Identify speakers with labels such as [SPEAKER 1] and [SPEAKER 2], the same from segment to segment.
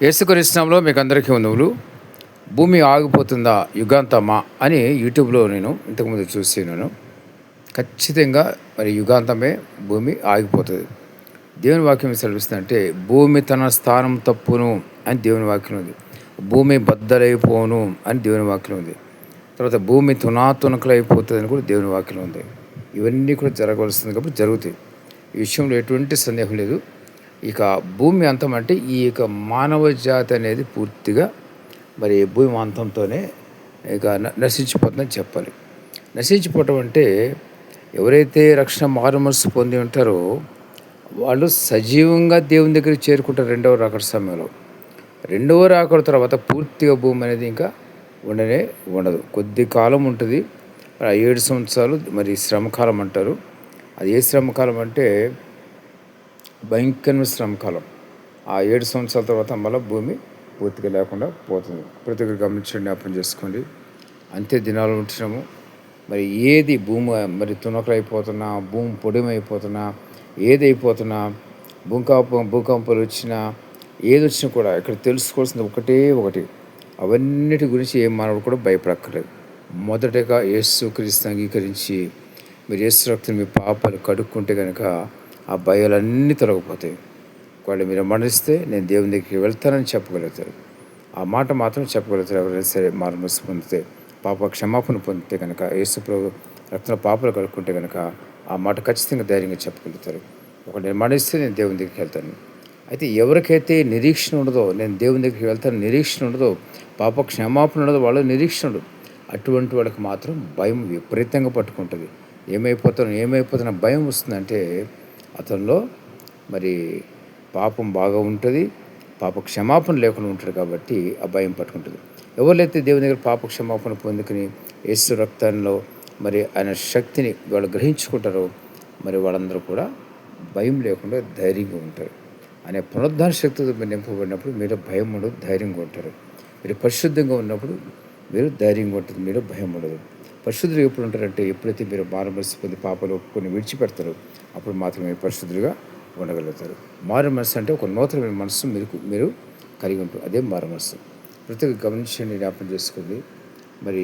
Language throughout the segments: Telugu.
[SPEAKER 1] యేసుక్రీస్తు నామములో మీకు అందరికీ వందములు. భూమి ఆగిపోతుందా యుగాంతమా అని యూట్యూబ్లో నేను ఇంతకుముందు చూసినాను. ఖచ్చితంగా మరి యుగాంతమే భూమి ఆగిపోతుంది. దేవుని వాక్యం సెలవిస్తుందంటే భూమి తన స్థానం తప్పును అని దేవుని వాక్యం ఉంది. భూమి బద్దలైపోను అని దేవుని వాక్యం ఉంది. తర్వాత భూమి తునాతునకలైపోతుంది అని కూడా దేవుని వాక్యం ఉంది. ఇవన్నీ కూడా జరగవలసింది కాబట్టి జరుగుతాయి. ఈ విషయంలో ఎటువంటి సందేహం లేదు. ఇక భూమి అంతం అంటే ఈ యొక్క మానవ జాతి అనేది పూర్తిగా మరి భూమి అంతంతోనే ఇక నశించిపోతుందని చెప్పాలి. నశించిపోవటం అంటే ఎవరైతే రక్షణ మారుమనసు పొంది ఉంటారో వాళ్ళు సజీవంగా దేవుని దగ్గరికి చేరుకుంటారు రెండవ రాకడ సమయంలో. రెండవ రాకడ తర్వాత పూర్తిగా భూమి అనేది ఇంకా ఉండదు. కొద్ది కాలం ఉంటుంది. 7 సంవత్సరాలు మరి శ్రమకాలం అంటారు. అది ఏ శ్రమకాలం అంటే భయంకరమైన శ్రమకాలం. ఆ 7 సంవత్సరాల తర్వాత మళ్ళీ భూమి పూర్తిగా లేకుండా పోతుంది. ప్రతి ఒక్కరు గమనించండి, జ్ఞాపకం చేసుకోండి. అంతే దినాలు ఉంటున్నాము. మరి ఏది భూమి మరి తునకలైపోతున్నా, భూమి పొడిమైపోతున్నా, ఏదైపోతున్నా, భూకంపాలు వచ్చినా, ఏది వచ్చినా కూడా ఇక్కడ తెలుసుకోవాల్సింది ఒకటి. అవన్నిటి గురించి ఏ మానవుడు కూడా భయపడక్కర్లేదు. మొదటగా యేసుక్రీస్తుని అంగీకరించి మీరు యేసు రక్తం మీ పాపాలు కడుక్కుంటే కనుక ఆ భయాలన్నీ తొలగిపోతాయి. ఒకవేళ మీరు మరణిస్తే నేను దేవుని దగ్గరికి వెళ్తానని చెప్పగలుగుతారు. ఆ మాట మాత్రం చెప్పగలుగుతారు. ఎవరైనా సరే మారుమనసు పొందితే, పాప క్షమాపణ పొందితే కనుక, యేసు ప్రభు రక్తంలో పాపాలు కడుక్కుంటే కనుక ఆ మాట ఖచ్చితంగా ధైర్యంగా చెప్పగలుగుతారు. ఒకవేళ నేను మరణిస్తే నేను దేవుని దగ్గరికి వెళ్తాను. అయితే ఎవరికైతే నిరీక్షణ ఉండదో, నేను దేవుని దగ్గరికి వెళ్తాను నిరీక్షణ ఉండదో, పాప క్షమాపణ ఉండదో, వాళ్ళ నిరీక్షణ ఉండదు. అటువంటి వాళ్ళకి మాత్రం భయం విపరీతంగా పట్టుకుంటుంది. ఏమైపోతున్న భయం వస్తుందంటే అతనిలో మరి పాపం బాగా ఉంటుంది, పాప క్షమాపణ లేకుండా ఉంటాడు. కాబట్టి ఆ భయం పట్టుకుంటుంది. ఎవరైతే దేవుని దగ్గర పాప క్షమాపణ పొందుకుని యేసు రక్తంలో మరి ఆయన శక్తిని వాళ్ళు గ్రహించుకుంటారో మరి వాళ్ళందరూ కూడా భయం లేకుండా ధైర్యంగా ఉంటారు. అనే పునరుద్ధాన శక్తితో మీరు నింపబడినప్పుడు మీరు భయం ఉండదు, ధైర్యంగా ఉంటారు. మీరు పరిశుద్ధంగా ఉన్నప్పుడు మీరు ధైర్యంగా ఉంటుంది, మీరు భయం ఉండదు. పరిశుద్ధులు ఎప్పుడు ఉంటారంటే ఎప్పుడైతే మీరు మారుమనసు పొంది పాపాలు ఒప్పుకొని విడిచిపెడతారో అప్పుడు మాత్రమే పరిశుద్ధులుగా ఉండగలుగుతారు. మారు మనసు అంటే ఒక నూతనమైన మనసు మీరు కలిగి ఉంటారు. అదే మారు మనసు. ప్రతి గమనించండి, జ్ఞాపకం చేసుకోండి. మరి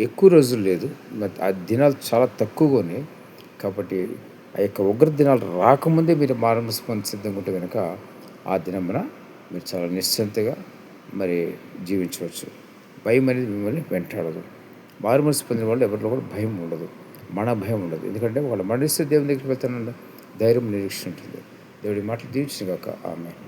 [SPEAKER 1] ఎక్కువ రోజులు లేదు, మరి ఆ దినాలు చాలా తక్కువగానే. కాబట్టి ఆ యొక్క ఉగ్ర దినాలు రాకముందే మీరు మారు మనసు పొంది సిద్ధంగా ఉంటే కనుక ఆ దినమున మీరు చాలా నిశ్చింతగా మరి జీవించవచ్చు. భయం అనేది మిమ్మల్ని వెంటాడదు. మారు మనసు పొందిన వాళ్ళు ఎవరిలో కూడా భయం ఉండదు, భయం ఉండదు. ఎందుకంటే వాళ్ళు మరణిస్తే దేవుని దగ్గరికి వెళ్తానన్న ధైర్యం, నిరీక్షణ ఉంటుంది. దేవుడి మాటలు దీవించిన గాక. ఆమేన్.